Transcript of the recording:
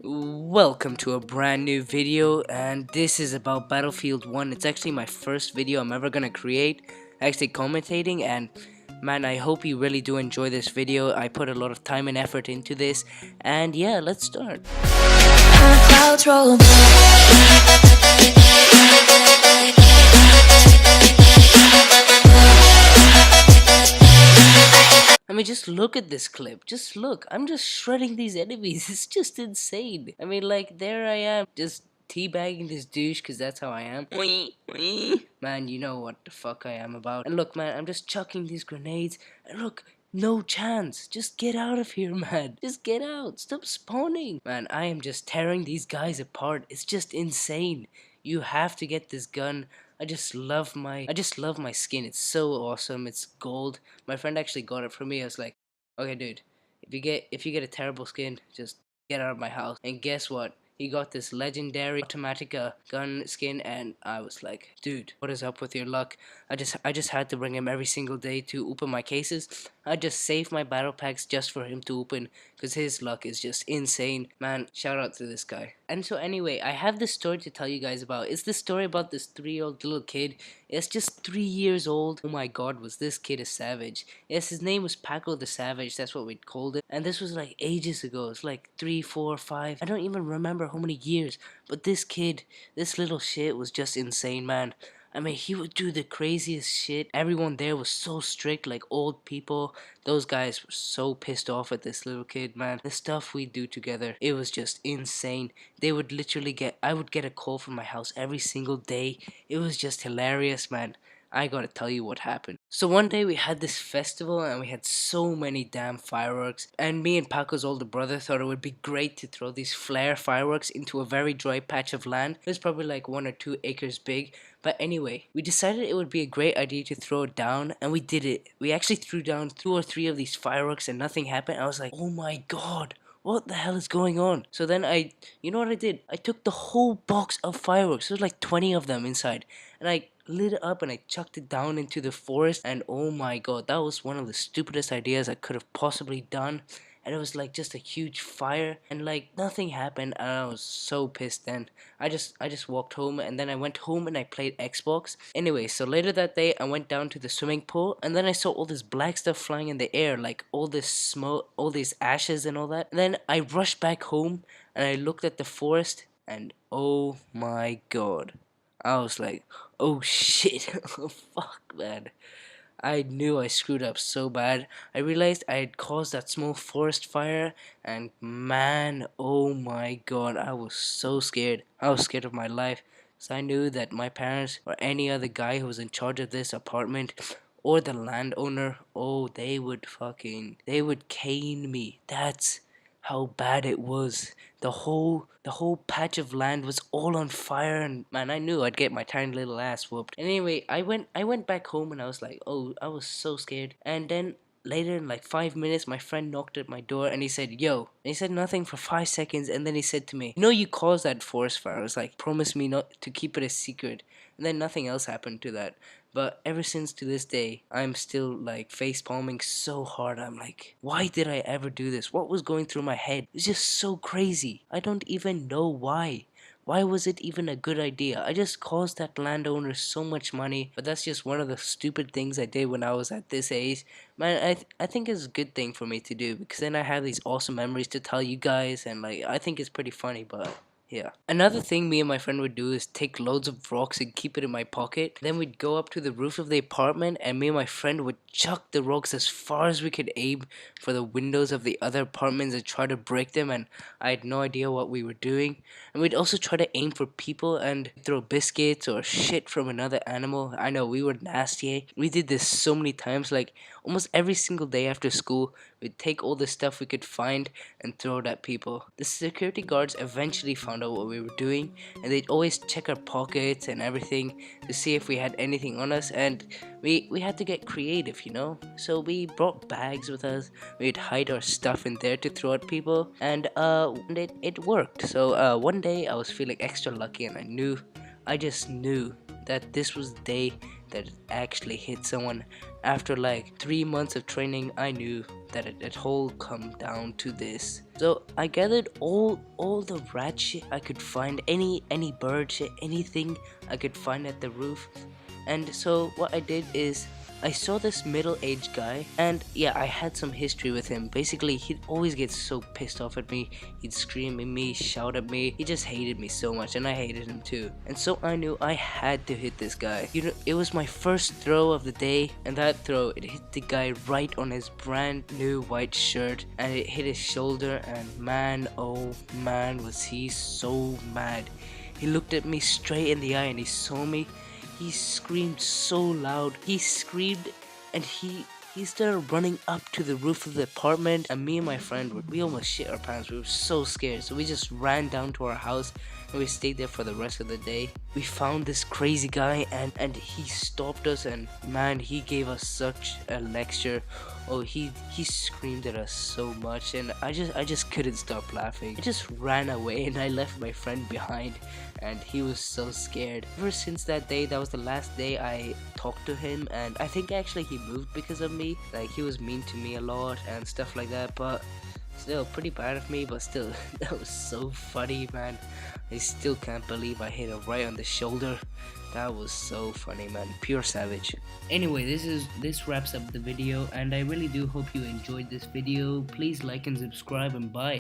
Welcome to a brand new video, and this is about Battlefield 1. It's actually my first video I'm ever gonna create, actually commentating, and man, I hope you really do enjoy this video. I put a lot of time and effort into this, and yeah, let's start. I mean, just look at this clip. Just look. I'm just shredding these enemies. It's just insane. I mean, like, there I am, just teabagging this douche because that's how I am. Man, you know what the fuck I am about. And look, man, I'm just chucking these grenades. And look, no chance. Just get out of here, man. Just get out. Stop spawning. Man, I am just tearing these guys apart. It's just insane. You have to get this gun. I just love my skin. It's so awesome. It's gold. My friend actually got it for me. I was like, okay, dude, if you get a terrible skin, just get out of my house. And guess what? He got this legendary Automatica gun skin, and I was like, dude, what is up with your luck? I just had to bring him every single day to open my cases. I just saved my battle packs just for him to open, because his luck is just insane. Man, shout out to this guy. And so anyway, I have this story to tell you guys about. It's the story about this 3-year-old little kid. It's just 3 years old. Oh my god, was this kid a savage. Yes, his name was Paco the Savage. That's what we called it. And this was like ages ago. It's like 3, 4, 5. I don't even remember how many years. But this kid, this little shit was just insane, man. I mean, he would do the craziest shit. Everyone there was so strict, like old people. Those guys were so pissed off at this little kid, man. The stuff we do together, it was just insane. They would literally I would get a call from my house every single day. It was just hilarious, man. I gotta tell you what happened. So one day we had this festival and we had so many damn fireworks, and me and Paco's older brother thought it would be great to throw these flare fireworks into a very dry patch of land. It was probably like 1 or 2 acres big, but anyway, we decided it would be a great idea to throw it down, and we did it. We actually threw down 2 or 3 of these fireworks and nothing happened. I was like, oh my god, what the hell is going on? So then you know what I did? I took the whole box of fireworks. There's like 20 of them inside, and I lit it up and I chucked it down into the forest. And oh my god, that was one of the stupidest ideas I could have possibly done. And it was like just a huge fire, and like nothing happened, and I was so pissed then. I just walked home, and then I went home and I played Xbox. Anyway, so later that day I went down to the swimming pool, and then I saw all this black stuff flying in the air, like all this smoke, all these ashes and all that. And then I rushed back home and I looked at the forest, and oh my god. I was like, oh shit, oh fuck, man. I knew I screwed up so bad. I realized I had caused that small forest fire, and man, oh my god, I was so scared. I was scared of my life. So I knew that my parents or any other guy who was in charge of this apartment or the landowner, oh, they would cane me. That's how bad it was. The whole patch of land was all on fire, and man, I knew I'd get my tiny little ass whooped. And anyway, I went back home and I was like, oh, I was so scared. And then later in like 5 minutes, my friend knocked at my door and he said, yo. And he said nothing for 5 seconds, and then he said to me, you know, you caused that forest fire. I was like, promise me not to keep it a secret. And then nothing else happened to that. But ever since to this day, I'm still like face palming so hard. I'm like, why did I ever do this? What was going through my head? It's just so crazy. I don't even know why. Why was it even a good idea? I just caused that landowner so much money, but that's just one of the stupid things I did when I was at this age. Man, I think it's a good thing for me to do, because then I have these awesome memories to tell you guys, and like I think it's pretty funny, but yeah. Another thing me and my friend would do is take loads of rocks and keep it in my pocket. Then we'd go up to the roof of the apartment, and me and my friend would chuck the rocks as far as we could aim for the windows of the other apartments and try to break them, and I had no idea what we were doing. And we'd also try to aim for people and throw biscuits or shit from another animal. I know, we were nasty. We did this so many times, like almost every single day after school. We'd take all the stuff we could find and throw it at people. The security guards eventually found out what we were doing, and they'd always check our pockets and everything to see if we had anything on us, and we had to get creative, you know? So we brought bags with us. We'd hide our stuff in there to throw at people, and it worked. So one day I was feeling extra lucky, and I just knew that this was the day that it actually hit someone. After like 3 months of training, I knew that it all come down to this. So I gathered all the rat shit I could find, any bird shit, anything I could find at the roof. And so what I did is I saw this middle-aged guy, and yeah, I had some history with him. Basically, he'd always get so pissed off at me. He'd scream at me, shout at me. He just hated me so much, and I hated him too. And so I knew I had to hit this guy. You know, it was my first throw of the day, and that throw, it hit the guy right on his brand new white shirt, and it hit his shoulder, and man, oh man, was he so mad. He looked at me straight in the eye, and he saw me. He screamed so loud. He screamed, and he started running up to the roof of the apartment, and me and my friend, we almost shit our pants. We were so scared, so we just ran down to our house, and we stayed there for the rest of the day. We found this crazy guy, and he stopped us, and man, he gave us such a lecture. Oh, he screamed at us so much, and I just couldn't stop laughing. I just ran away, and I left my friend behind, and he was so scared. Ever since that day, that was the last day I talked to him, and I think actually he moved because of me. Like, he was mean to me a lot and stuff like that, but still pretty bad of me. But still, that was so funny, man. I still can't believe I hit him right on the shoulder. That was so funny, man. Pure savage. Anyway, this wraps up the video, and I really do hope you enjoyed this video. Please like and subscribe, and bye.